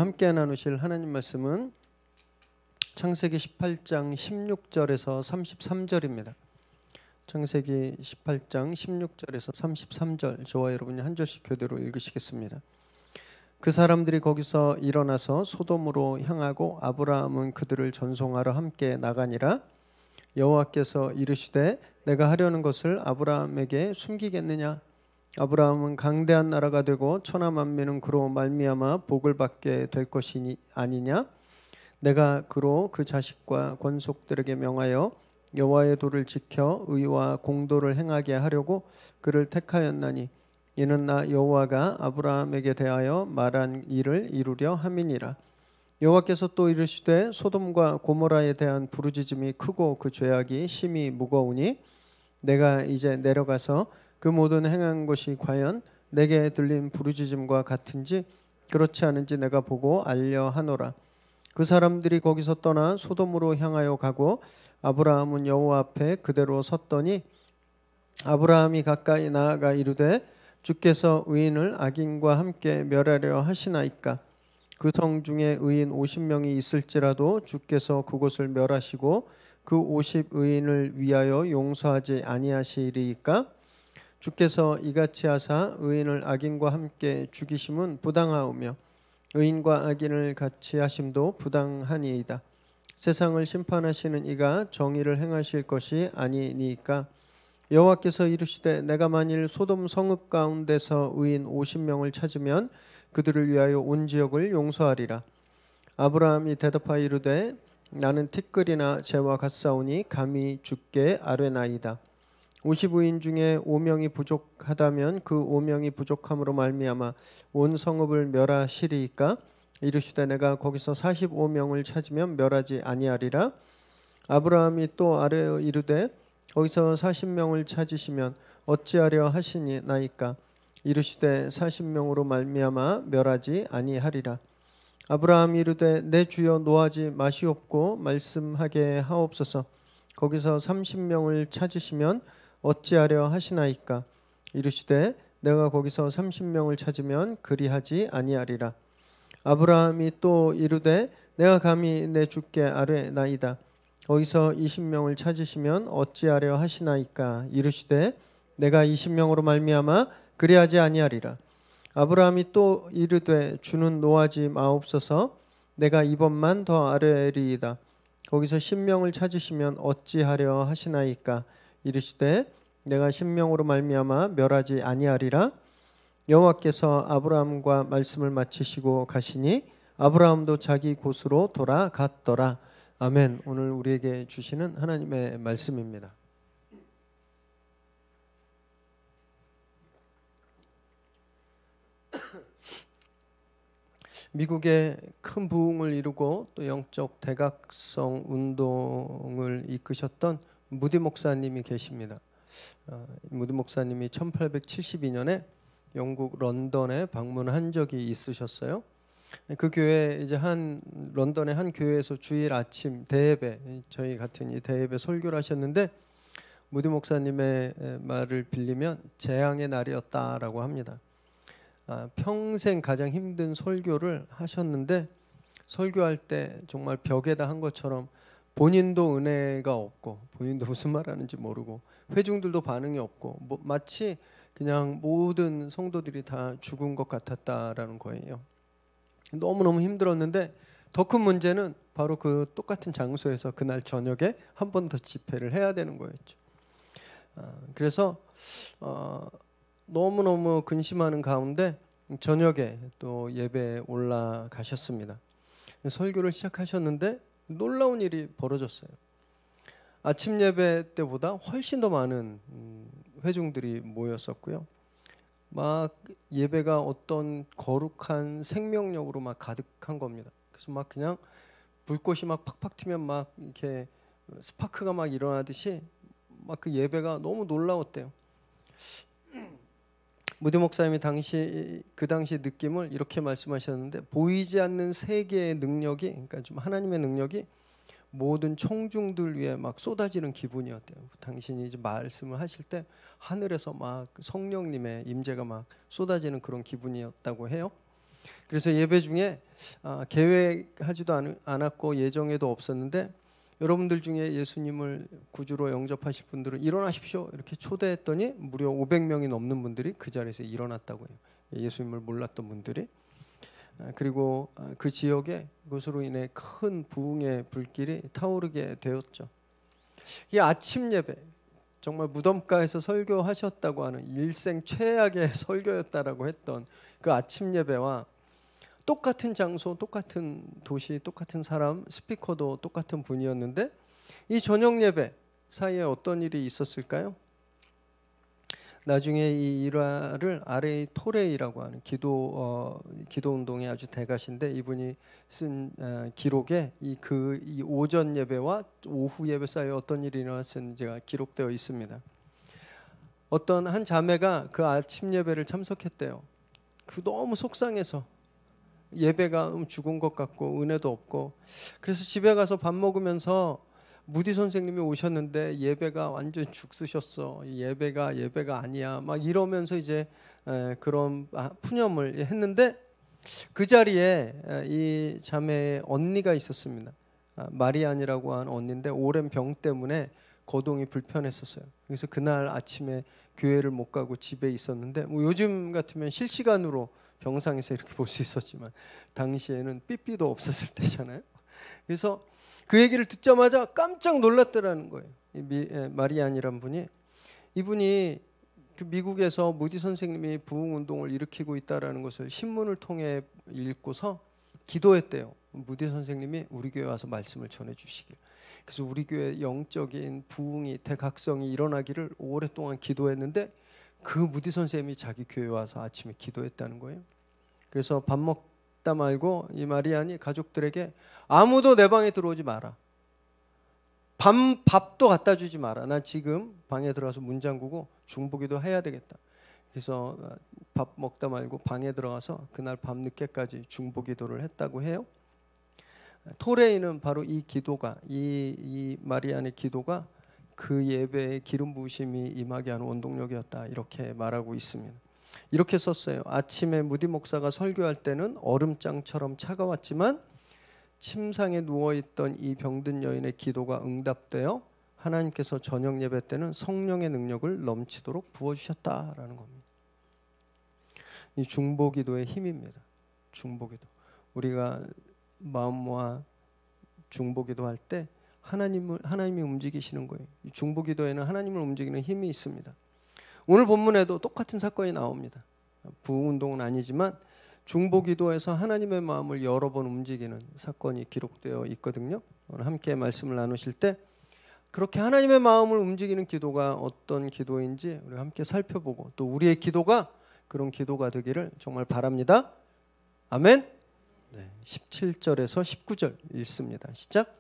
함께 나누실 하나님 말씀은 창세기 18장 16절에서 33절입니다. 창세기 18장 16절에서 33절, 저와 여러분이 한 절씩 교대로 읽으시겠습니다. 그 사람들이 거기서 일어나서 소돔으로 향하고 아브라함은 그들을 전송하러 함께 나가니라. 여호와께서 이르시되 내가 하려는 것을 아브라함에게 숨기겠느냐? 아브라함은 강대한 나라가 되고 천하 만민은 그로 말미암아 복을 받게 될 것이 아니냐? 내가 그로 그 자식과 권속들에게 명하여 여호와의 도를 지켜 의와 공도를 행하게 하려고 그를 택하였나니 이는 나 여호와가 아브라함에게 대하여 말한 일을 이루려 함이니라. 여호와께서 또 이르시되 소돔과 고모라에 대한 부르짖음이 크고 그 죄악이 심히 무거우니 내가 이제 내려가서 그 모든 행한 것이 과연 내게 들린 부르짖음과 같은지 그렇지 않은지 내가 보고 알려 하노라. 그 사람들이 거기서 떠나 소돔으로 향하여 가고 아브라함은 여호와 앞에 그대로 섰더니 아브라함이 가까이 나아가 이르되 주께서 의인을 악인과 함께 멸하려 하시나이까? 그 성 중에 의인 50명이 있을지라도 주께서 그곳을 멸하시고 그 50의인을 위하여 용서하지 아니하시리이까? 주께서 이같이 하사 의인을 악인과 함께 죽이심은 부당하오며 의인과 악인을 같이 하심도 부당하니이다. 세상을 심판하시는 이가 정의를 행하실 것이 아니니까. 여호와께서 이르시되 내가 만일 소돔 성읍 가운데서 의인 50명을 찾으면 그들을 위하여 온 지역을 용서하리라. 아브라함이 대답하여 이르되 나는 티끌이나 재와 같사오니 감히 주께 아뢰나이다. 50의인 중에 5명이 부족하다면 그 5명이 부족함으로 말미암아 온 성읍을 멸하시리이까? 이르시되 내가 거기서 45명을 찾으면 멸하지 아니하리라. 아브라함이 또 아뢰어 이르되 거기서 40명을 찾으시면 어찌하려 하시나이까? 이르시되 40명으로 말미암아 멸하지 아니하리라. 아브라함이 이르되 내 주여 노하지 마시옵고 말씀하게 하옵소서. 거기서 30명을 찾으시면 어찌하려 하시나이까? 이르시되 내가 거기서 30명을 찾으면 그리하지 아니하리라. 아브라함이 또 이르되 내가 감히 내 주께 아뢰나이다. 거기서 20명을 찾으시면 어찌하려 하시나이까? 이르시되 내가 20명으로 말미암아 그리하지 아니하리라. 아브라함이 또 이르되 주는 노하지 마옵소서. 내가 이번만 더 아뢰리이다. 거기서 10명을 찾으시면 어찌하려 하시나이까? 이르시되 내가 10명으로 말미암아 멸하지 아니하리라. 여호와께서 아브라함과 말씀을 마치시고 가시니 아브라함도 자기 곳으로 돌아갔더라. 아멘. 오늘 우리에게 주시는 하나님의 말씀입니다. 미국의 큰 부흥을 이루고 또 영적 대각성 운동을 이끄셨던 무디 목사님이 계십니다. 무디 목사님이 1872년에 영국 런던에 방문한 적이 있으셨어요. 그 교회 이제 런던의 한 교회에서 주일 아침 대예배, 저희 같은 이 대예배 설교를 하셨는데 무디 목사님의 말을 빌리면 재앙의 날이었다라고 합니다. 평생 가장 힘든 설교를 하셨는데 설교할 때 정말 벽에다 한 것처럼 본인도 은혜가 없고 본인도 무슨 말하는지 모르고 회중들도 반응이 없고 마치 그냥 모든 성도들이 다 죽은 것 같았다라는 거예요. 너무너무 힘들었는데 더 큰 문제는 바로 그 똑같은 장소에서 그날 저녁에 한 번 더 집회를 해야 되는 거였죠. 그래서 너무너무 근심하는 가운데 저녁에 또 예배에 올라가셨습니다. 설교를 시작하셨는데 놀라운 일이 벌어졌어요. 아침 예배 때보다 훨씬 더 많은 회중들이 모였었고요. 막 예배가 어떤 거룩한 생명력으로 막 가득한 겁니다. 그래서 막 그냥 불꽃이 막 팍팍 튀면 막 이렇게 스파크가 막 일어나듯이 막 그 예배가 너무 놀라웠대요. 무디 목사님이 그 당시 느낌을 이렇게 말씀하셨는데 보이지 않는 세계의 능력이, 그러니까 좀 하나님의 능력이 모든 청중들 위에 막 쏟아지는 기분이었대요. 당신이 이제 말씀을 하실 때 하늘에서 막 성령님의 임재가 막 쏟아지는 그런 기분이었다고 해요. 그래서 예배 중에 계획하지도 않았고 예정에도 없었는데 여러분들 중에 예수님을 구주로 영접하실 분들은 일어나십시오 이렇게 초대했더니 무려 500명이 넘는 분들이 그 자리에서 일어났다고 해요. 예수님을 몰랐던 분들이. 그리고 그 지역에 이것으로 인해 큰 부흥의 불길이 타오르게 되었죠. 이 아침 예배, 정말 무덤가에서 설교하셨다고 하는 일생 최악의 설교였다라고 했던 그 아침 예배와 똑같은 장소, 똑같은 도시, 똑같은 사람, 스피커도 똑같은 분이었는데 이 저녁 예배 사이에 어떤 일이 있었을까요? 나중에 이 일화를 R.A. 토레이라고 하는 기도 운동의 아주 대가신데 이분이 쓴 기록에 이 오전 예배와 오후 예배 사이에 어떤 일이 일어났는지가 기록되어 있습니다. 어떤 한 자매가 그 아침 예배를 참석했대요. 그 너무 속상해서 예배가 죽은 것 같고 은혜도 없고 그래서 집에 가서 밥 먹으면서 무디 선생님이 오셨는데 예배가 완전 죽쓰셨어. 예배가 아니야. 막 이러면서 이제 그런 푸념을 했는데 그 자리에 이 자매의 언니가 있었습니다. 마리안이라고 하는 언니인데 오랜 병 때문에 거동이 불편했었어요. 그래서 그날 아침에 교회를 못 가고 집에 있었는데 뭐 요즘 같으면 실시간으로 병상에서 이렇게 볼 수 있었지만 당시에는 삐삐도 없었을 때잖아요. 그래서 그 얘기를 듣자마자 깜짝 놀랐더라는 거예요. 마리안이란 분이. 이분이 그 미국에서 무디 선생님이 부흥 운동을 일으키고 있다라는 것을 신문을 통해 읽고서 기도했대요. 무디 선생님이 우리 교회 와서 말씀을 전해 주시길. 그래서 우리 교회 영적인 부흥이 대각성이 일어나기를 오랫동안 기도했는데 그 무디 선생님이 자기 교회 와서 아침에 기도했다는 거예요. 그래서 밥 먹다 말고 이 마리안이 가족들에게 아무도 내 방에 들어오지 마라. 밥도 갖다 주지 마라. 난 지금 방에 들어가서 문 잠그고 중보기도 해야 되겠다. 그래서 밥 먹다 말고 방에 들어가서 그날 밤 늦게까지 중보기도를 했다고 해요. 토레이는 바로 이 기도가 이 마리안의 기도가 그 예배의 기름 부으심이 임하게 하는 원동력이었다 이렇게 말하고 있습니다. 이렇게 썼어요. 아침에 무디 목사가 설교할 때는 얼음장처럼 차가웠지만 침상에 누워있던 이 병든 여인의 기도가 응답되어 하나님께서 저녁 예배 때는 성령의 능력을 넘치도록 부어주셨다라는 겁니다. 이 중보기도의 힘입니다. 중보기도. 우리가 마음 모아 중보기도 할 때 하나님이 움직이시는 거예요. 중보기도에는 하나님을 움직이는 힘이 있습니다. 오늘 본문에도 똑같은 사건이 나옵니다. 부흥운동은 아니지만 중보기도에서 하나님의 마음을 여러 번 움직이는 사건이 기록되어 있거든요. 오늘 함께 말씀을 나누실 때 그렇게 하나님의 마음을 움직이는 기도가 어떤 기도인지 우리 함께 살펴보고 또 우리의 기도가 그런 기도가 되기를 정말 바랍니다. 아멘. 17절에서 19절 읽습니다. 시작.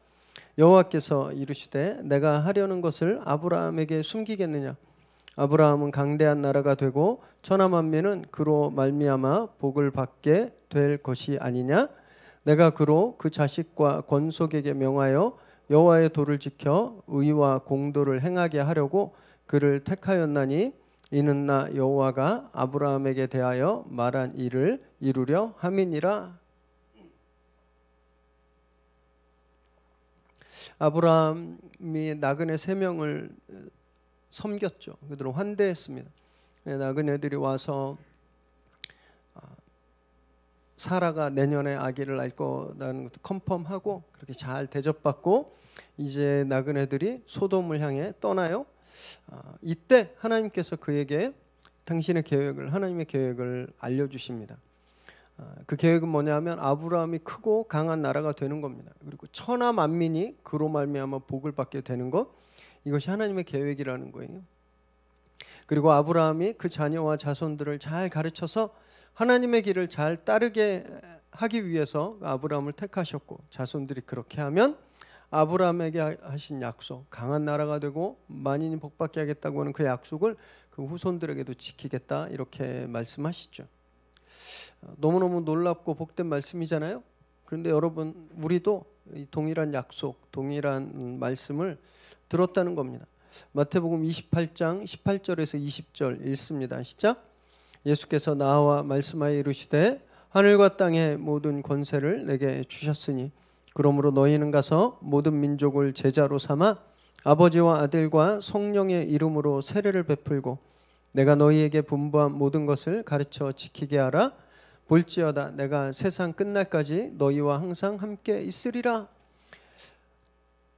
여호와께서 이르시되 내가 하려는 것을 아브라함에게 숨기겠느냐. 아브라함은 강대한 나라가 되고 천하 만민은 그로 말미암아 복을 받게 될 것이 아니냐. 내가 그로 그 자식과 권속에게 명하여 여호와의 도를 지켜 의와 공도를 행하게 하려고 그를 택하였나니 이는 나 여호와가 아브라함에게 대하여 말한 일을 이루려 함이니라. 아브라함이 나그네 3명을 섬겼죠. 그들은 환대했습니다. 나그네들이 와서 사라가 내년에 아기를 낳을 거라는 것도 컨펌하고 그렇게 잘 대접받고 이제 나그네들이 소돔을 향해 떠나요. 이때 하나님께서 그에게 당신의 계획을 하나님의 계획을 알려주십니다. 그 계획은 뭐냐면 아브라함이 크고 강한 나라가 되는 겁니다. 그리고 천하 만민이 그로 말미암아 복을 받게 되는 것, 이것이 하나님의 계획이라는 거예요. 그리고 아브라함이 그 자녀와 자손들을 잘 가르쳐서 하나님의 길을 잘 따르게 하기 위해서 아브라함을 택하셨고 자손들이 그렇게 하면 아브라함에게 하신 약속, 강한 나라가 되고 만인이 복받게 하겠다고 하는 그 약속을 그 후손들에게도 지키겠다 이렇게 말씀하시죠. 너무너무 놀랍고 복된 말씀이잖아요. 그런데 여러분 우리도 동일한 약속, 동일한 말씀을 들었다는 겁니다. 마태복음 28장 18절에서 20절 읽습니다. 시작. 예수께서 나와 말씀하여 이르시되 하늘과 땅의 모든 권세를 내게 주셨으니 그러므로 너희는 가서 모든 민족을 제자로 삼아 아버지와 아들과 성령의 이름으로 세례를 베풀고 내가 너희에게 분부한 모든 것을 가르쳐 지키게 하라. 볼지어다 내가 세상 끝날까지 너희와 항상 함께 있으리라.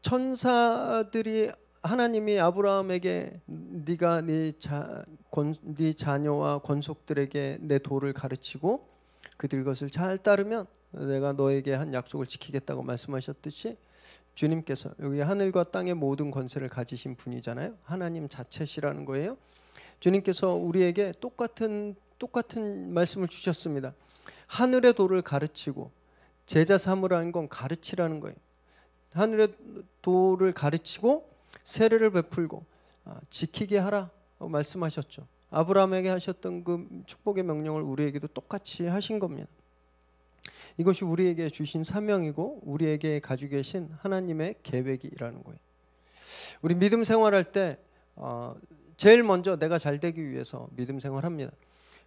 천사들이 하나님이 아브라함에게 네가 네 자녀와 권속들에게 내 도를 가르치고 그들 것을 잘 따르면 내가 너에게 한 약속을 지키겠다고 말씀하셨듯이 주님께서 여기 하늘과 땅의 모든 권세를 가지신 분이잖아요. 하나님 자체시라는 거예요. 주님께서 우리에게 똑같은 말씀을 주셨습니다. 하늘의 도를 가르치고 제자 삼으라는 건 가르치라는 거예요. 하늘의 도를 가르치고 세례를 베풀고 지키게 하라 말씀하셨죠. 아브라함에게 하셨던 그 축복의 명령을 우리에게도 똑같이 하신 겁니다. 이것이 우리에게 주신 사명이고 우리에게 가지고 계신 하나님의 계획이라는 거예요. 우리 믿음 생활할 때 제일 먼저 내가 잘 되기 위해서 믿음 생활합니다.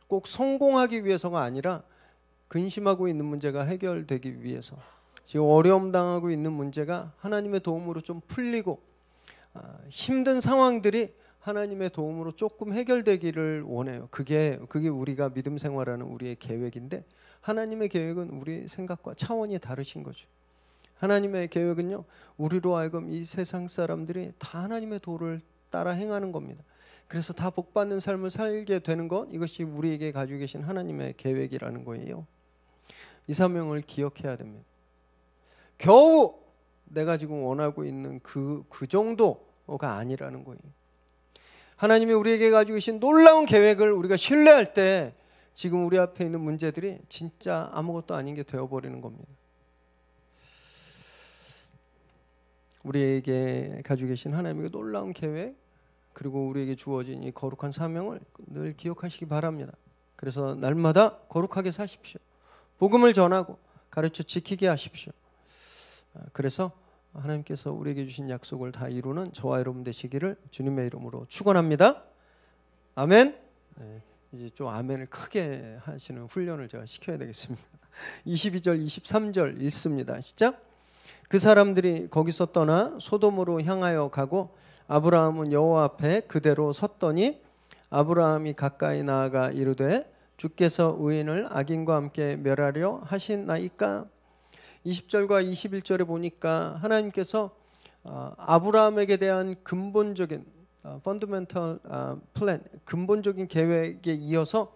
꼭 성공하기 위해서가 아니라 근심하고 있는 문제가 해결되기 위해서, 지금 어려움 당하고 있는 문제가 하나님의 도움으로 좀 풀리고 힘든 상황들이 하나님의 도움으로 조금 해결되기를 원해요. 그게 우리가 믿음 생활하는 우리의 계획인데, 하나님의 계획은 우리 생각과 차원이 다르신 거죠. 하나님의 계획은요, 우리로 하여금 이 세상 사람들이 다 하나님의 도를 따라 행하는 겁니다. 그래서 다 복받는 삶을 살게 되는 것, 이것이 우리에게 가지고 계신 하나님의 계획이라는 거예요. 이 사명을 기억해야 됩니다. 겨우 내가 지금 원하고 있는 그 정도가 아니라는 거예요. 하나님이 우리에게 가지고 계신 놀라운 계획을 우리가 신뢰할 때 지금 우리 앞에 있는 문제들이 진짜 아무것도 아닌 게 되어버리는 겁니다. 우리에게 가지고 계신 하나님의 놀라운 계획, 그리고 우리에게 주어진 이 거룩한 사명을 늘 기억하시기 바랍니다. 그래서 날마다 거룩하게 사십시오. 복음을 전하고 가르쳐 지키게 하십시오. 그래서 하나님께서 우리에게 주신 약속을 다 이루는 저와 여러분 되시기를 주님의 이름으로 축원합니다. 아멘. 네, 이제 좀 아멘을 크게 하시는 훈련을 제가 시켜야 되겠습니다. 22절 23절 읽습니다. 시작. 그 사람들이 거기서 떠나 소돔으로 향하여 가고 아브라함은 여호와 앞에 그대로 섰더니 아브라함이 가까이 나아가 이르되 주께서 의인을 악인과 함께 멸하려 하시나이까. 20절과 21절에 보니까 하나님께서 아브라함에게 대한 근본적인 fundamental plan, 근본적인 계획에 이어서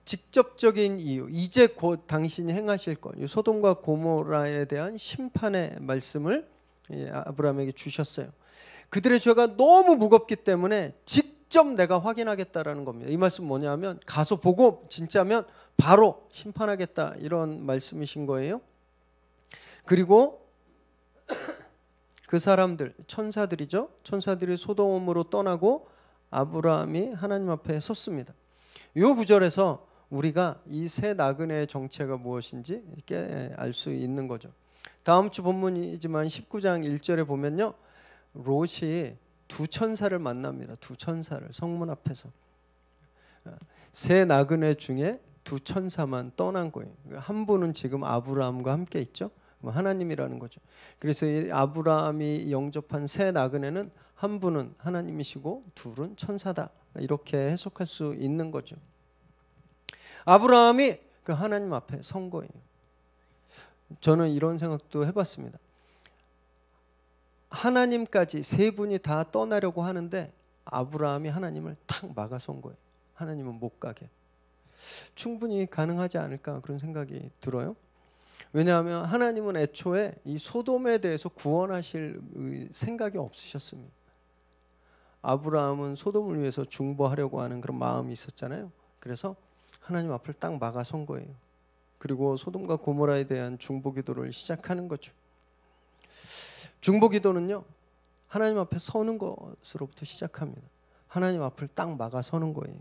직접적인 이유, 이제 곧 당신이 행하실 것, 소돔과 고모라에 대한 심판의 말씀을 아브라함에게 주셨어요. 그들의 죄가 너무 무겁기 때문에 직접 내가 확인하겠다라는 겁니다. 이 말씀 뭐냐면 가서 보고 진짜면 바로 심판하겠다, 이런 말씀이신 거예요. 그리고 그 사람들, 천사들이죠. 천사들이 소돔으로 떠나고 아브라함이 하나님 앞에 섰습니다. 이 구절에서 우리가 이 새 나그네의 정체가 무엇인지 이렇게 알 수 있는 거죠. 다음 주 본문이지만 19장 1절에 보면요, 롯이 두 천사를 만납니다. 두 천사를 성문 앞에서. 새 나그네 중에 두 천사만 떠난 거예요. 한 분은 지금 아브라함과 함께 있죠. 하나님이라는 거죠. 그래서 이 아브라함이 영접한 새 나그네는 한 분은 하나님이시고 둘은 천사다, 이렇게 해석할 수 있는 거죠. 아브라함이 그 하나님 앞에 선 거예요. 저는 이런 생각도 해봤습니다. 하나님까지 세 분이 다 떠나려고 하는데 아브라함이 하나님을 탁 막아선 거예요. 하나님은 못 가게. 충분히 가능하지 않을까, 그런 생각이 들어요. 왜냐하면 하나님은 애초에 이 소돔에 대해서 구원하실 생각이 없으셨습니다. 아브라함은 소돔을 위해서 중보하려고 하는 그런 마음이 있었잖아요. 그래서 하나님 앞을 딱 막아선 거예요. 그리고 소돔과 고모라에 대한 중보기도를 시작하는 거죠. 중보기도는요, 하나님 앞에 서는 것으로부터 시작합니다. 하나님 앞을 딱 막아서는 거예요.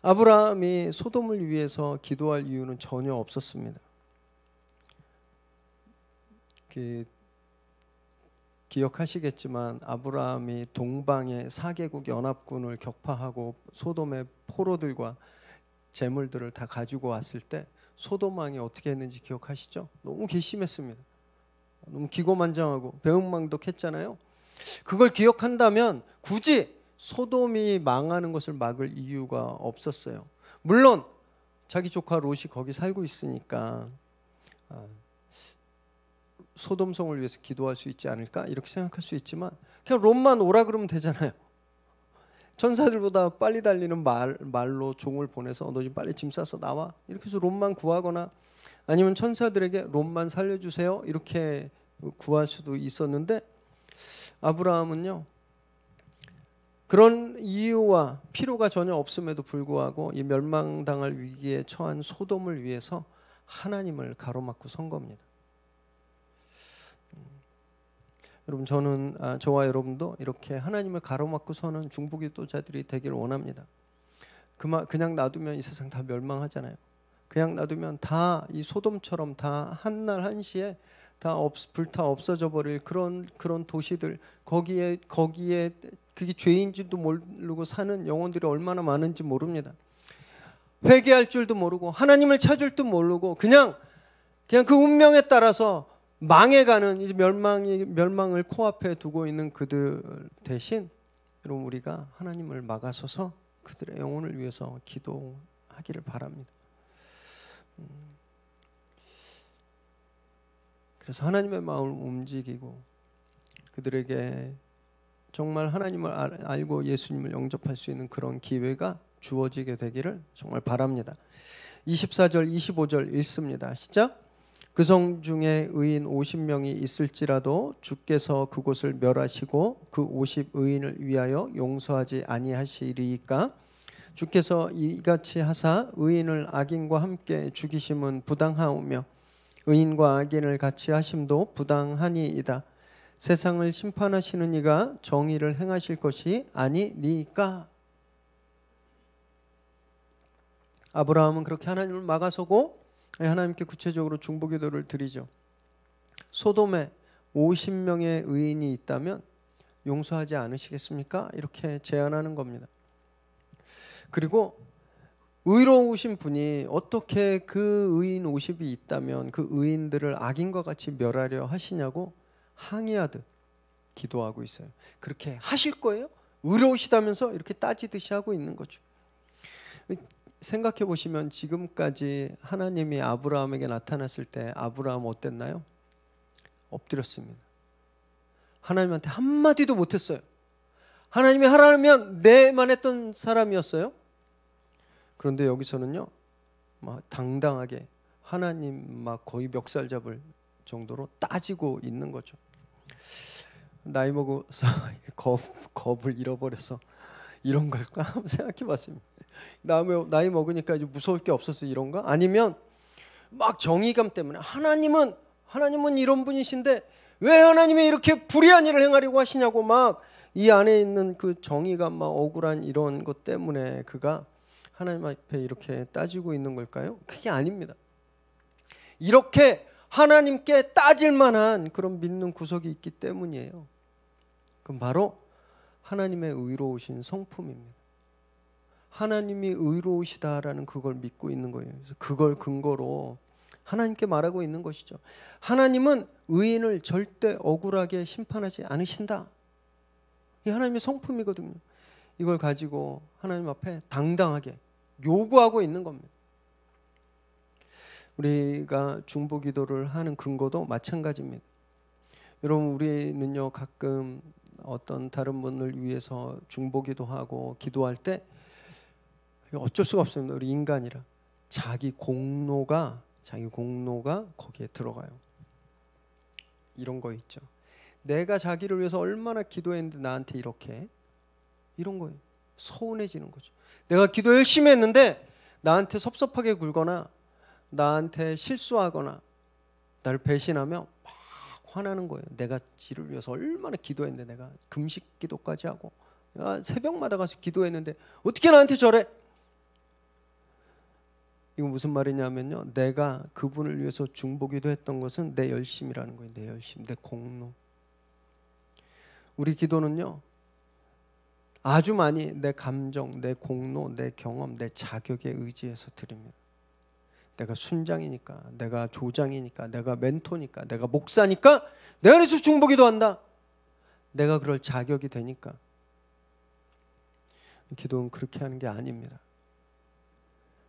아브라함이 소돔을 위해서 기도할 이유는 전혀 없었습니다. 기억하시겠지만 아브라함이 동방의 4개국 연합군을 격파하고 소돔의 포로들과 재물들을 다 가지고 왔을 때 소돔 왕이 어떻게 했는지 기억하시죠? 너무 괘씸했습니다. 너무 기고만장하고 배은망덕했잖아요. 그걸 기억한다면 굳이 소돔이 망하는 것을 막을 이유가 없었어요. 물론 자기 조카 롯이 거기 살고 있으니까 소돔성을 위해서 기도할 수 있지 않을까 이렇게 생각할 수 있지만 그냥 롯만 오라 그러면 되잖아요. 천사들보다 빨리 달리는 말로 종을 보내서 너 지금 빨리 짐 싸서 나와 이렇게 해서 롯만 구하거나 아니면 천사들에게 롯만 살려주세요 이렇게 구할 수도 있었는데 아브라함은요 그런 이유와 필요가 전혀 없음에도 불구하고 이 멸망당할 위기에 처한 소돔을 위해서 하나님을 가로막고 선 겁니다. 여러분 저는 저와 여러분도 이렇게 하나님을 가로막고 서는 중보기도자들이 되기를 원합니다. 그냥 놔두면 이 세상 다 멸망하잖아요. 그냥 놔두면 다 이 소돔처럼 다 한날 한시에 다 불타 없어져 버릴 그런 도시들 거기에 그게 죄인지도 모르고 사는 영혼들이 얼마나 많은지 모릅니다. 회개할 줄도 모르고 하나님을 찾을 줄 모르고 그냥 그 운명에 따라서 망해가는 이제 멸망을 코앞에 두고 있는 그들 대신 여러분 우리가 하나님을 막아서서 그들의 영혼을 위해서 기도하기를 바랍니다. 그래서 하나님의 마음을 움직이고 그들에게 정말 하나님을 알고 예수님을 영접할 수 있는 그런 기회가 주어지게 되기를 정말 바랍니다. 24절 25절 읽습니다. 시작. 그 성 중에 의인 50명이 있을지라도 주께서 그곳을 멸하시고 그 50의인을 위하여 용서하지 아니하시리이까 주께서 이같이 하사 의인을 악인과 함께 죽이심은 부당하오며 의인과 악인을 같이 하심도 부당하니이다. 세상을 심판하시는 이가 정의를 행하실 것이 아니니까. 아브라함은 그렇게 하나님을 막아서고 하나님께 구체적으로 중보기도를 드리죠. 소돔에 50명의 의인이 있다면 용서하지 않으시겠습니까? 이렇게 제안하는 겁니다. 그리고 의로우신 분이 어떻게 그 의인 50이 있다면 그 의인들을 악인과 같이 멸하려 하시냐고 항의하듯 기도하고 있어요. 그렇게 하실 거예요? 의로우시다면서 이렇게 따지듯이 하고 있는 거죠. 생각해 보시면 지금까지 하나님이 아브라함에게 나타났을 때 아브라함 어땠나요? 엎드렸습니다. 하나님한테 한마디도 못했어요. 하나님이 하라면 네만 했던 사람이었어요. 그런데 여기서는요 막 당당하게 하나님 막 거의 멱살 잡을 정도로 따지고 있는 거죠. 나이 먹어서 겁을 잃어버려서 이런 걸까 한번 생각해 봤습니다. 나이 먹으니까 이제 무서울 게 없어서 이런가? 아니면 막 정의감 때문에 하나님은 이런 분이신데 왜 하나님이 이렇게 불의한 일을 행하려고 하시냐고 막 이 안에 있는 그 정의감 막 억울한 이런 것 때문에 그가 하나님 앞에 이렇게 따지고 있는 걸까요? 그게 아닙니다. 이렇게 하나님께 따질 만한 그런 믿는 구석이 있기 때문이에요. 그럼 바로 하나님의 의로우신 성품입니다. 하나님이 의로우시다라는 그걸 믿고 있는 거예요. 그래서 그걸 근거로 하나님께 말하고 있는 것이죠. 하나님은 의인을 절대 억울하게 심판하지 않으신다. 이 하나님의 성품이거든요. 이걸 가지고 하나님 앞에 당당하게 요구하고 있는 겁니다. 우리가 중보기도를 하는 근거도 마찬가지입니다. 여러분 우리는요 가끔 어떤 다른 분을 위해서 중보기도하고 기도할 때 어쩔 수가 없습니다. 우리 인간이라 자기 공로가 거기에 들어가요. 이런 거 있죠. 내가 자기를 위해서 얼마나 기도했는데 나한테 이런 거예요. 서운해지는 거죠. 내가 기도 열심히 했는데 나한테 섭섭하게 굴거나 나한테 실수하거나 나를 배신하며 막 화나는 거예요. 내가 지를 위해서 얼마나 기도했는데 내가 금식 기도까지 하고 내가 새벽마다 가서 기도했는데 어떻게 나한테 저래? 이거 무슨 말이냐면요. 내가 그분을 위해서 중보기도 했던 것은 내 열심이라는 거예요. 내 열심, 내 공로. 우리 기도는요. 아주 많이 내 감정, 내 공로, 내 경험, 내 자격에 의지해서 드립니다. 내가 순장이니까, 내가 조장이니까, 내가 멘토니까, 내가 목사니까 내가 그래서 중보기도 한다. 내가 그럴 자격이 되니까. 기도는 그렇게 하는 게 아닙니다.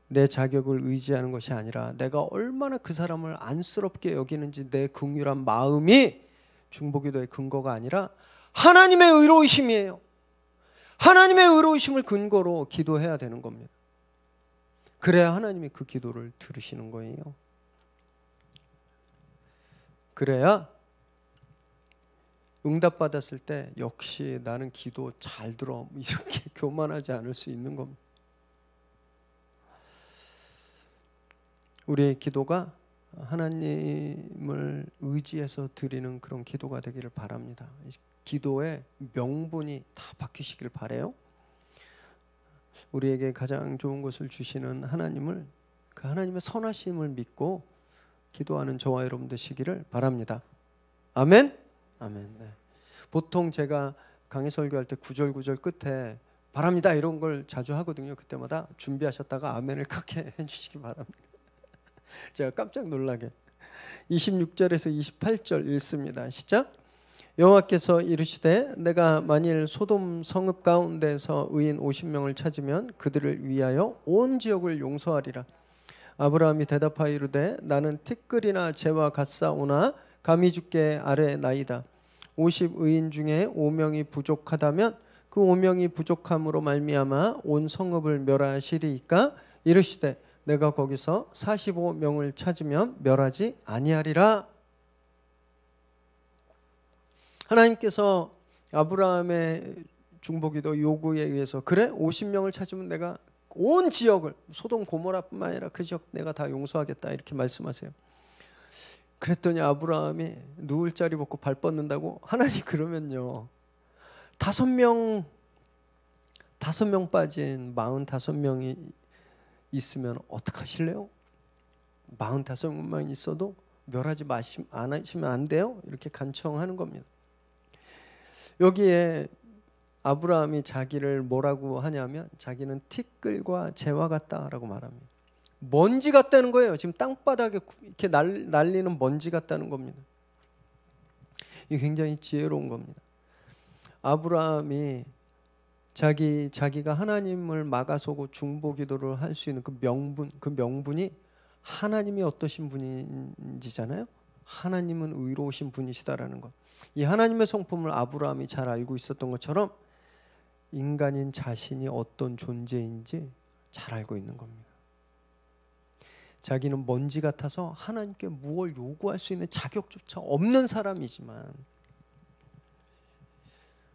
내 자격을 의지하는 것이 아니라 내가 얼마나 그 사람을 안쓰럽게 여기는지 내 긍휼한 마음이 중보기도의 근거가 아니라 하나님의 의로우심이에요. 하나님의 의로우심을 근거로 기도해야 되는 겁니다. 그래야 하나님이 그 기도를 들으시는 거예요. 그래야 응답받았을 때 역시 나는 기도 잘 들어 이렇게 교만하지 않을 수 있는 겁니다. 우리의 기도가 하나님을 의지해서 드리는 그런 기도가 되기를 바랍니다. 기도의 명분이 다 바뀌시길 바라요. 우리에게 가장 좋은 것을 주시는 하나님을, 그 하나님의 선하심을 믿고 기도하는 저와 여러분 되시기를 바랍니다. 아멘. 아멘. 네. 보통 제가 강의 설교할 때 구절구절 끝에 바랍니다 이런 걸 자주 하거든요. 그때마다 준비하셨다가 아멘을 크게 해주시기 바랍니다. 제가 깜짝 놀라게 26절에서 28절 읽습니다. 시작. 여호와께서 이르시되 내가 만일 소돔 성읍 가운데서 의인 50명을 찾으면 그들을 위하여 온 지역을 용서하리라. 아브라함이 대답하여 이르되 나는 티끌이나 재와 같사오나 감히 주께 아뢰나이다. 50 의인 중에 5명이 부족하다면 그 5명이 부족함으로 말미암아 온 성읍을 멸하시리이까. 이르시되 내가 거기서 45명을 찾으면 멸하지 아니하리라. 하나님께서 아브라함의 중보기도 요구에 의해서 그래 50명을 찾으면 내가 온 지역을, 소돔 고모라뿐만 아니라 그 지역 내가 다 용서하겠다 이렇게 말씀하세요. 그랬더니 아브라함이 누울 자리 벗고 발 뻗는다고? 하나님 그러면요 5명 빠진 45명이 있으면 어떡하실래요? 45명만 있어도 멸하지 않으시면 안 돼요? 이렇게 간청하는 겁니다. 여기에 아브라함이 자기를 뭐라고 하냐면 자기는 티끌과 재와 같다라고 말합니다. 먼지 같다는 거예요. 지금 땅바닥에 이렇게 날리는 먼지 같다는 겁니다. 이게 굉장히 지혜로운 겁니다. 아브라함이 자기가 하나님을 막아서고 중보기도를 할 수 있는 그 명분이 하나님이 어떠신 분인지잖아요. 하나님은 의로우신 분이시다라는 것. 이 하나님의 성품을 아브라함이 잘 알고 있었던 것처럼 인간인 자신이 어떤 존재인지 잘 알고 있는 겁니다. 자기는 먼지 같아서 하나님께 무엇을 요구할 수 있는 자격조차 없는 사람이지만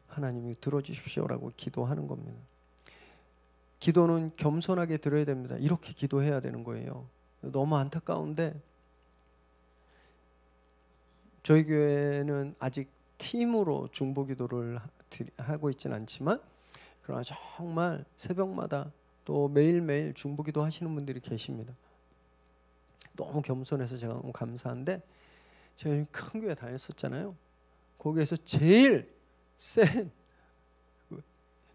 하나님이 들어주십시오라고 기도하는 겁니다. 기도는 겸손하게 드려야 됩니다. 이렇게 기도해야 되는 거예요. 너무 안타까운데 저희 교회는 아직 팀으로 중보기도를 하고 있지는 않지만 그러나 정말 새벽마다 또 매일매일 중보기도 하시는 분들이 계십니다. 너무 겸손해서 제가 너무 감사한데 제가 큰 교회 다녔었잖아요. 거기에서 제일 센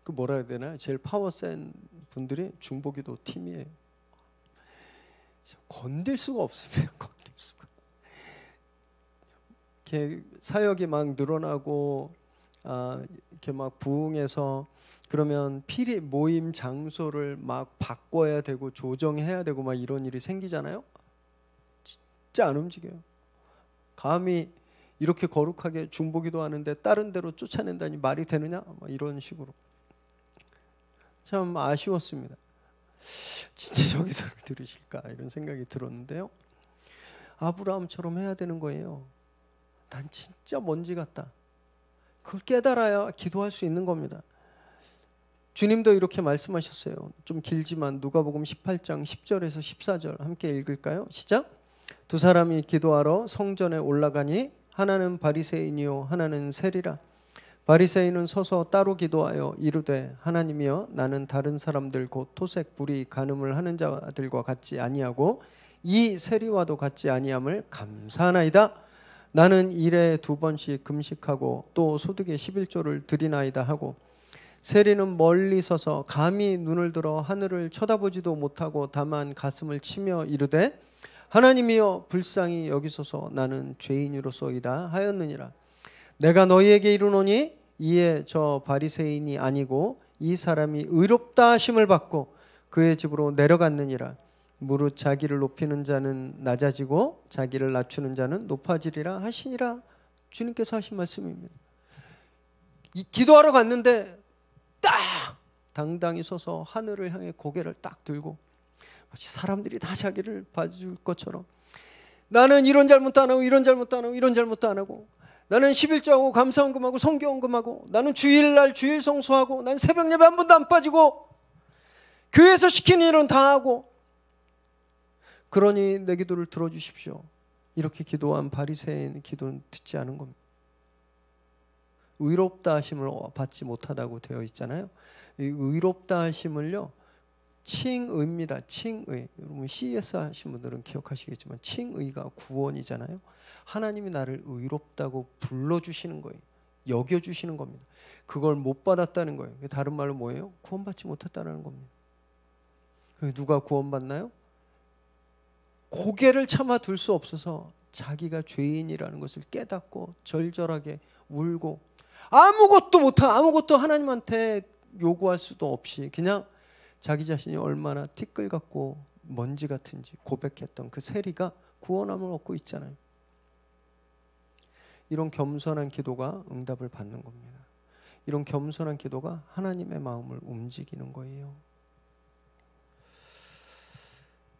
그 뭐라 해야 되나요? 제일 파워 센 분들이 중보기도 팀이에요. 건들 수가 없습니다. 건들 수가. 이렇게 사역이 막 늘어나고 이렇게 막 부흥해서 그러면 필히 모임 장소를 막 바꿔야 되고 조정해야 되고 막 이런 일이 생기잖아요. 진짜 안 움직여요. 감히 이렇게 거룩하게 중보기도 하는데 다른 데로 쫓아낸다니 말이 되느냐? 막 이런 식으로. 참 아쉬웠습니다. 진짜 저기서를 들으실까 이런 생각이 들었는데요. 아브라함처럼 해야 되는 거예요. 난 진짜 먼지 같다. 그걸 깨달아야 기도할 수 있는 겁니다. 주님도 이렇게 말씀하셨어요. 좀 길지만 누가복음 18장 10절에서 14절 함께 읽을까요? 시작. 두 사람이 기도하러 성전에 올라가니 하나는 바리새인이요 하나는 세리라. 바리새인은 서서 따로 기도하여 이르되 하나님이여 나는 다른 사람들 곧 토색 불의 간음을 하는 자들과 같지 아니하고 이 세리와도 같지 아니함을 감사하나이다. 나는 일에 2번씩 금식하고 또 소득의 11조를 드리나이다 하고 세리는 멀리 서서 감히 눈을 들어 하늘을 쳐다보지도 못하고 다만 가슴을 치며 이르되 하나님이여 불쌍히 여기소서 나는 죄인으로소이다 하였느니라. 내가 너희에게 이르노니 이에 저 바리새인이 아니고 이 사람이 의롭다 하심을 받고 그의 집으로 내려갔느니라. 무릇 자기를 높이는 자는 낮아지고 자기를 낮추는 자는 높아지리라 하시니라. 주님께서 하신 말씀입니다. 기도하러 갔는데 딱 당당히 서서 하늘을 향해 고개를 딱 들고 마치 사람들이 다 자기를 봐줄 것처럼 나는 이런 잘못도 안 하고 이런 잘못도 안 하고 이런 잘못도 안 하고 나는 11조하고 감사헌금하고 성경헌금하고 나는 주일날 주일 성수하고 난 새벽 예배 한 번도 안 빠지고 교회에서 시키는 일은 다 하고 그러니 내 기도를 들어주십시오. 이렇게 기도한 바리새인 기도는 듣지 않은 겁니다. 의롭다 하심을 받지 못하다고 되어 있잖아요. 이 의롭다 하심을요 칭의입니다. 칭의. 여러분 CS 하신 분들은 기억하시겠지만 칭의가 구원이잖아요. 하나님이 나를 의롭다고 불러주시는 거예요. 여겨주시는 겁니다. 그걸 못 받았다는 거예요. 다른 말로 뭐예요? 구원받지 못했다는 겁니다. 누가 구원받나요? 고개를 차마 둘 수 없어서 자기가 죄인이라는 것을 깨닫고 절절하게 울고 아무것도 하나님한테 요구할 수도 없이 그냥 자기 자신이 얼마나 티끌 같고 먼지 같은지 고백했던 그 세리가 구원함을 얻고 있잖아요. 이런 겸손한 기도가 응답을 받는 겁니다. 이런 겸손한 기도가 하나님의 마음을 움직이는 거예요.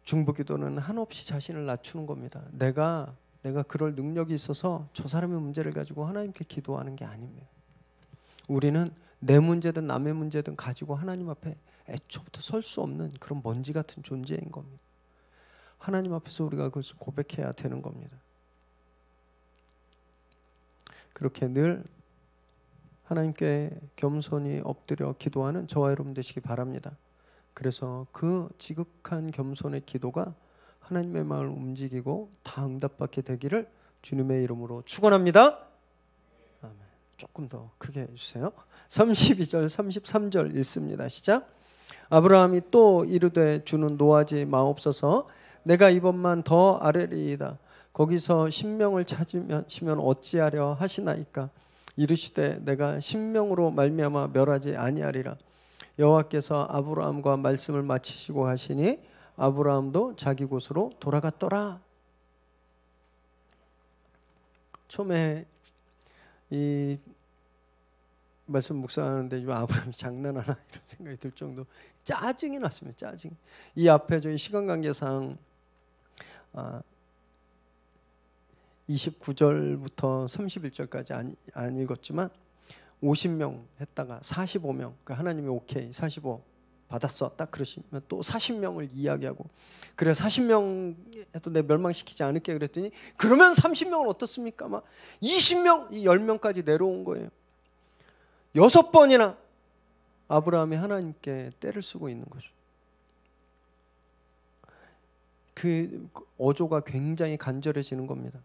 중보기도는 한없이 자신을 낮추는 겁니다. 내가 그럴 능력이 있어서 저 사람의 문제를 가지고 하나님께 기도하는 게 아닙니다. 우리는 내 문제든 남의 문제든 가지고 하나님 앞에 애초부터 설 수 없는 그런 먼지 같은 존재인 겁니다. 하나님 앞에서 우리가 그것을 고백해야 되는 겁니다. 그렇게 늘 하나님께 겸손히 엎드려 기도하는 저와 여러분 되시기 바랍니다. 그래서 그 지극한 겸손의 기도가 하나님의 마음을 움직이고 다 응답받게 되기를 주님의 이름으로 축원합니다. 아멘. 조금 더 크게 해주세요. 32절 33절 읽습니다. 시작. 아브라함이 또 이르되 주는 노하지 마옵소서 내가 이번만 더 아뢰리이다. 거기서 신명을 찾으시면 어찌하려 하시나이까. 이르시되 내가 신명으로 말미암아 멸하지 아니하리라. 여호와께서 아브라함과 말씀을 마치시고 하시니 아브라함도 자기 곳으로 돌아갔더라. 처음에 이 말씀 묵상하는데 아브라함이 장난하나 이런 생각이 들 정도 짜증이 났습니다. 짜증. 이 앞에 저희 시간 관계상 29절부터 31절까지 안 읽었지만 50명 했다가 45명 그러니까 하나님이 오케이 45 받았어 딱 그러시면 또 40명을 이야기하고 그래 40명 해도 내 멸망시키지 않을게 그랬더니 그러면 30명은 어떻습니까? 막 20명 10명까지 내려온 거예요. 6번이나 아브라함이 하나님께 떼를 쓰고 있는 거죠. 그 어조가 굉장히 간절해지는 겁니다.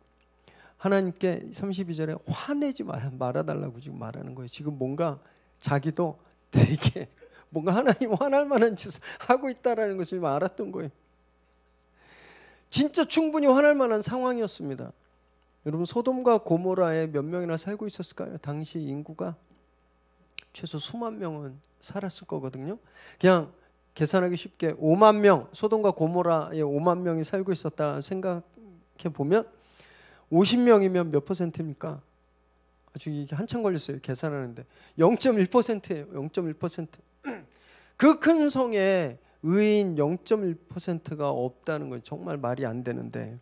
하나님께 32절에 화내지 말아달라고 지금 말하는 거예요. 지금 뭔가 자기도 되게 뭔가 하나님 화날 만한 짓을 하고 있다는 것을 지금 알았던 거예요. 진짜 충분히 화날 만한 상황이었습니다. 여러분 소돔과 고모라에 몇 명이나 살고 있었을까요? 당시 인구가 최소 수만 명은 살았을 거거든요. 그냥 계산하기 쉽게 5만 명, 소돔과 고모라에 5만 명이 살고 있었다 생각해 보면 50명이면 몇 %입니까? 아주 이게 한참 걸렸어요. 계산하는데 0.1%예요. 0.1%. 그 큰 성에 의인 0.1%가 없다는 건 정말 말이 안 되는데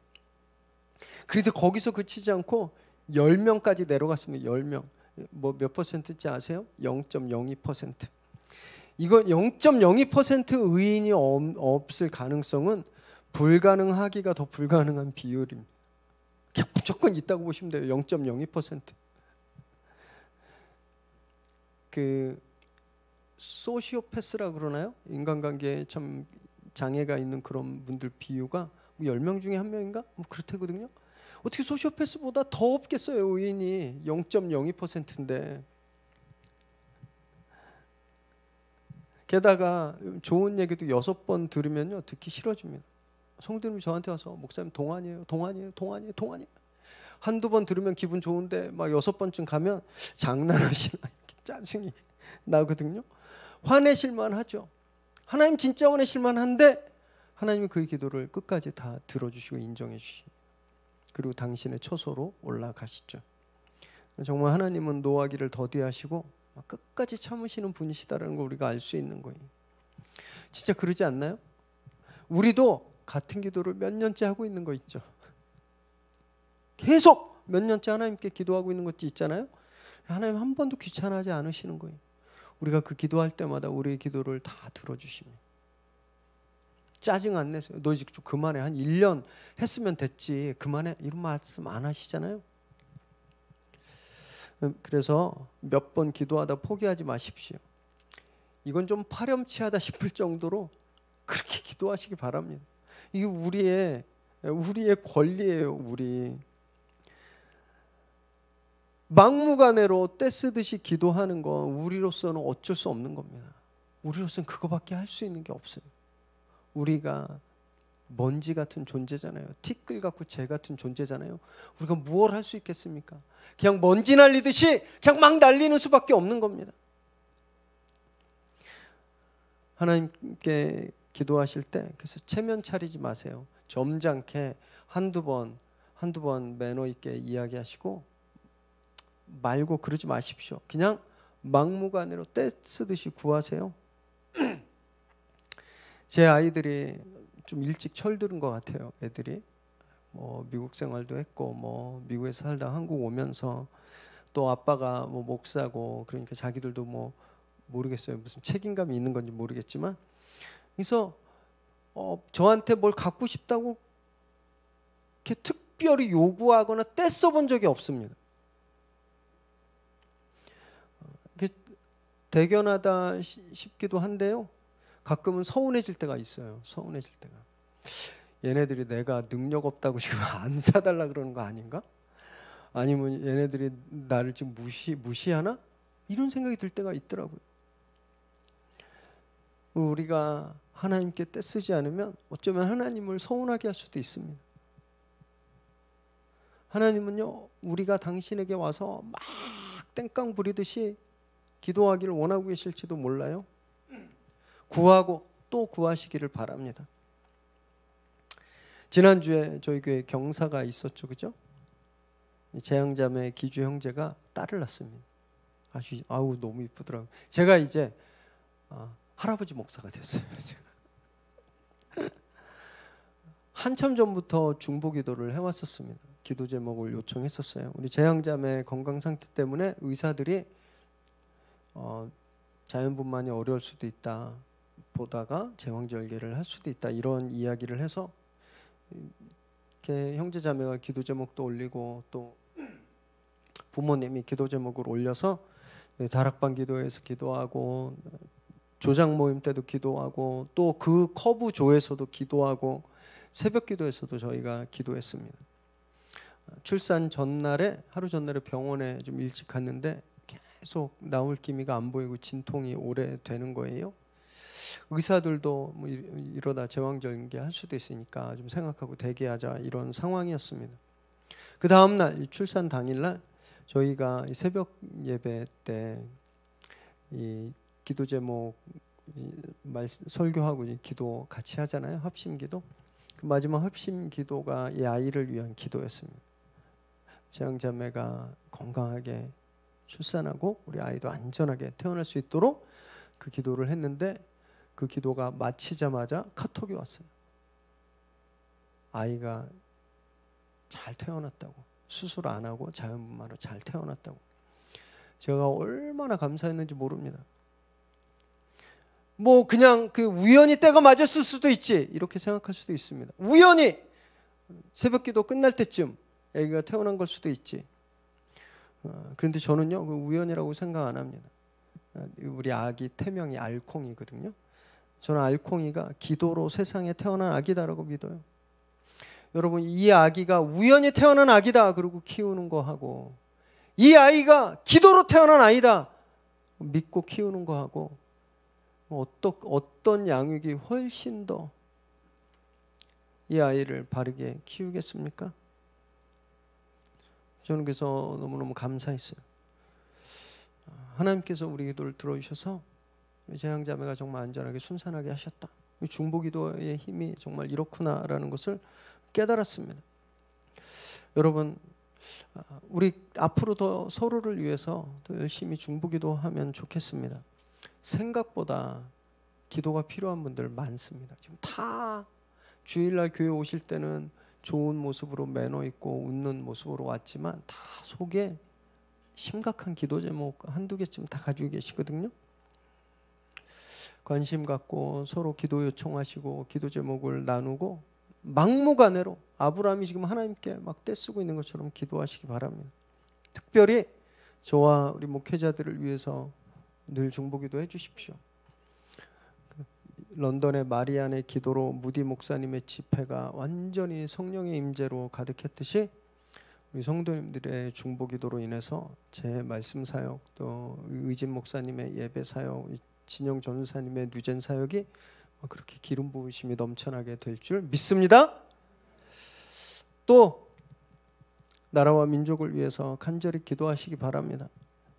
그래도 거기서 그치지 않고 10명까지 내려갔습니다. 10명. 뭐 몇 %인지 아세요? 0.02%. 이건 0.02% 의인이 없을 가능성은 불가능하기가 더 불가능한 비율입니다. 그냥 무조건 있다고 보시면 돼요. 0.02%. 그 소시오패스라 그러나요? 인간관계에 참 장애가 있는 그런 분들 비유가 10명 중에 1명인가? 뭐 그렇다거든요. 어떻게 소시오패스보다 더 없겠어요. 의인이 0.02%인데 게다가 좋은 얘기도 6번 들으면요 듣기 싫어집니다. 성도님이 저한테 와서 목사님 동안이에요. 한두 번 들으면 기분 좋은데 막 6번쯤 가면 장난하시나 이렇게 짜증이 나거든요. 화내실만 하죠. 하나님 진짜 화내실만 한데 하나님이 그 기도를 끝까지 다 들어주시고 인정해 주시고 그리고 당신의 처소로 올라가시죠. 정말 하나님은 노하기를 더디하시고 끝까지 참으시는 분이시다라는 걸 우리가 알 수 있는 거예요. 진짜 그러지 않나요? 우리도 같은 기도를 몇 년째 하고 있는 거 있죠. 계속 몇 년째 하나님께 기도하고 있는 것도 있잖아요. 하나님 한 번도 귀찮아하지 않으시는 거예요. 우리가 그 기도할 때마다 우리의 기도를 다 들어주십니다. 짜증 안 내세요. 너 이제 좀 그만해. 한 1년 했으면 됐지. 그만해. 이런 말씀 안 하시잖아요. 그래서 몇 번 기도하다 포기하지 마십시오. 이건 좀 파렴치하다 싶을 정도로 그렇게 기도하시기 바랍니다. 이게 우리의 권리예요. 우리 막무가내로 떼쓰듯이 기도하는 건 우리로서는 어쩔 수 없는 겁니다. 우리로서는 그거밖에 할 수 있는 게 없어요. 우리가 먼지 같은 존재잖아요. 티끌 같고 재 같은 존재잖아요. 우리가 무엇을 할 수 있겠습니까? 그냥 먼지 날리듯이 그냥 막 날리는 수밖에 없는 겁니다. 하나님께 기도하실 때 그래서 체면 차리지 마세요. 점잖게 한두 번 매너 있게 이야기하시고 말고 그러지 마십시오. 그냥 막무가내로 떼쓰듯이 구하세요. 제 아이들이 좀 일찍 철들은 것 같아요. 애들이 뭐 미국 생활도 했고 뭐 미국에서 살다 한국 오면서 또 아빠가 뭐 목사고 그러니까 자기들도 뭐 모르겠어요. 무슨 책임감이 있는 건지 모르겠지만 그래서 저한테 뭘 갖고 싶다고 이렇게 특별히 요구하거나 떼써본 적이 없습니다. 대견하다 싶기도 한데요. 가끔은 서운해질 때가 있어요. 서운해질 때가. 얘네들이 내가 능력 없다고 지금 안 사달라 그러는 거 아닌가? 아니면 얘네들이 나를 지금 무시하나? 이런 생각이 들 때가 있더라고요. 우리가 하나님께 떼쓰지 않으면 어쩌면 하나님을 서운하게 할 수도 있습니다. 하나님은요, 우리가 당신에게 와서 막 땡깡 부리듯이 기도하기를 원하고 계실지도 몰라요. 구하고 또 구하시기를 바랍니다. 지난주에 저희 교회 경사가 있었죠, 그죠? 재앙자매 기주 형제가 딸을 낳습니다. 아우 너무 이쁘더라고요. 제가 이제 할아버지 목사가 됐어요. 한참 전부터 중보기도를 해왔었습니다. 기도 제목을 요청했었어요. 우리 재앙자매 건강 상태 때문에 의사들이 자연분만이 어려울 수도 있다. 보다가 제왕절개를 할 수도 있다. 이런 이야기를 해서 이렇게 형제자매가 기도 제목도 올리고 또 부모님이 기도 제목을 올려서 다락방 기도회에서 기도하고 조장 모임 때도 기도하고 또 그 커브조에서도 기도하고 새벽 기도에서도 저희가 기도했습니다. 출산 전날에 하루 전날에 병원에 좀 일찍 갔는데 계속 나올 기미가 안 보이고 진통이 오래 되는 거예요. 의사들도 뭐 이러다 제왕절개 할 수도 있으니까 좀 생각하고 대기하자 이런 상황이었습니다. 그 다음 날 출산 당일날 저희가 새벽 예배 때 이 기도 제목 설교하고 기도 같이 하잖아요. 합심기도. 그 마지막 합심기도가 이 아이를 위한 기도였습니다. 재앙자매가 건강하게 출산하고 우리 아이도 안전하게 태어날 수 있도록 그 기도를 했는데 그 기도가 마치자마자 카톡이 왔어요. 아이가 잘 태어났다고. 수술 안 하고 자연분만으로 잘 태어났다고. 제가 얼마나 감사했는지 모릅니다. 뭐 그냥 그 우연히 때가 맞았을 수도 있지 이렇게 생각할 수도 있습니다. 우연히 새벽기도 끝날 때쯤 아기가 태어난 걸 수도 있지. 그런데 저는요 그 우연이라고 생각 안 합니다. 우리 아기 태명이 알콩이거든요. 저는 알콩이가 기도로 세상에 태어난 아기다라고 믿어요. 여러분 이 아기가 우연히 태어난 아기다 그러고 키우는 거 하고 이 아이가 기도로 태어난 아이다 믿고 키우는 거 하고 어떤 양육이 훨씬 더 이 아이를 바르게 키우겠습니까? 저는 그래서 너무너무 감사했어요. 하나님께서 우리 기도를 들어주셔서 재앙자매가 정말 안전하게 순산하게 하셨다. 중보기도의 힘이 정말 이렇구나라는 것을 깨달았습니다. 여러분, 우리 앞으로 더 서로를 위해서 더 열심히 중보기도하면 좋겠습니다. 생각보다 기도가 필요한 분들 많습니다. 지금 다 주일날 교회 오실 때는 좋은 모습으로 매너 있고 웃는 모습으로 왔지만 다 속에 심각한 기도 제목 한두 개쯤 다 가지고 계시거든요. 관심 갖고 서로 기도 요청하시고 기도 제목을 나누고 막무가내로 아브라함이 지금 하나님께 막 떼쓰고 있는 것처럼 기도하시기 바랍니다. 특별히 저와 우리 목회자들을 위해서 늘 중보기도 해주십시오. 런던의 마리안의 기도로 무디 목사님의 집회가 완전히 성령의 임재로 가득했듯이 우리 성도님들의 중보기도로 인해서 제 말씀 사역, 또 의진 목사님의 예배 사역, 진영 전사님의 누젠 사역이 그렇게 기름 부으심이 넘쳐나게 될 줄 믿습니다. 또 나라와 민족을 위해서 간절히 기도하시기 바랍니다.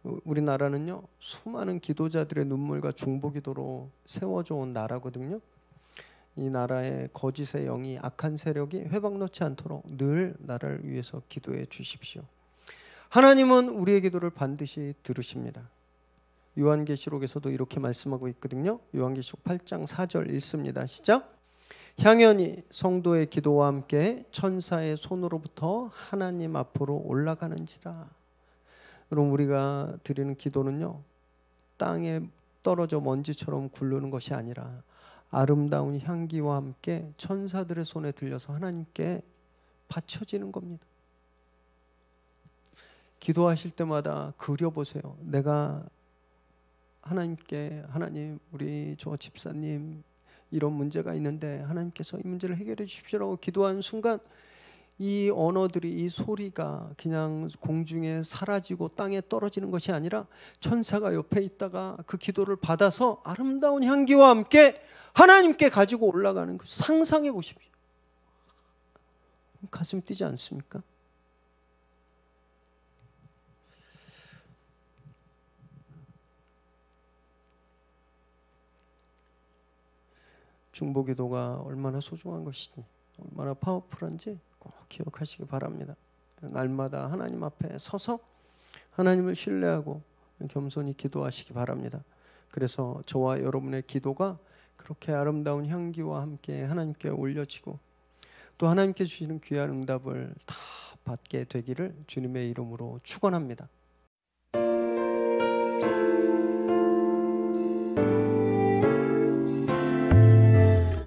우리나라는요, 수많은 기도자들의 눈물과 중보기도로 세워져 온 나라거든요. 이 나라의 거짓의 영이, 악한 세력이 회방 놓지 않도록 늘 나라를 위해서 기도해 주십시오. 하나님은 우리의 기도를 반드시 들으십니다. 요한계시록에서도 이렇게 말씀하고 있거든요. 요한계시록 8장 4절 읽습니다. 시작. 향연이 성도의 기도와 함께 천사의 손으로부터 하나님 앞으로 올라가는지라. 그럼 우리가 드리는 기도는요, 땅에 떨어져 먼지처럼 굴르는 것이 아니라 아름다운 향기와 함께 천사들의 손에 들려서 하나님께 바쳐지는 겁니다. 기도하실 때마다 그려보세요. 내가 하나님께, 하나님, 우리 저 집사님 이런 문제가 있는데 하나님께서 이 문제를 해결해 주십시오라고 기도하는 순간 이 언어들이, 이 소리가 그냥 공중에 사라지고 땅에 떨어지는 것이 아니라 천사가 옆에 있다가 그 기도를 받아서 아름다운 향기와 함께 하나님께 가지고 올라가는 것 상상해 보십시오. 가슴 뛰지 않습니까? 중보기도가 얼마나 소중한 것이니, 얼마나 파워풀한지 꼭 기억하시기 바랍니다. 날마다 하나님 앞에 서서 하나님을 신뢰하고 겸손히 기도하시기 바랍니다. 그래서 저와 여러분의 기도가 그렇게 아름다운 향기와 함께 하나님께 올려지고 또 하나님께 주시는 귀한 응답을 다 받게 되기를 주님의 이름으로 축원합니다.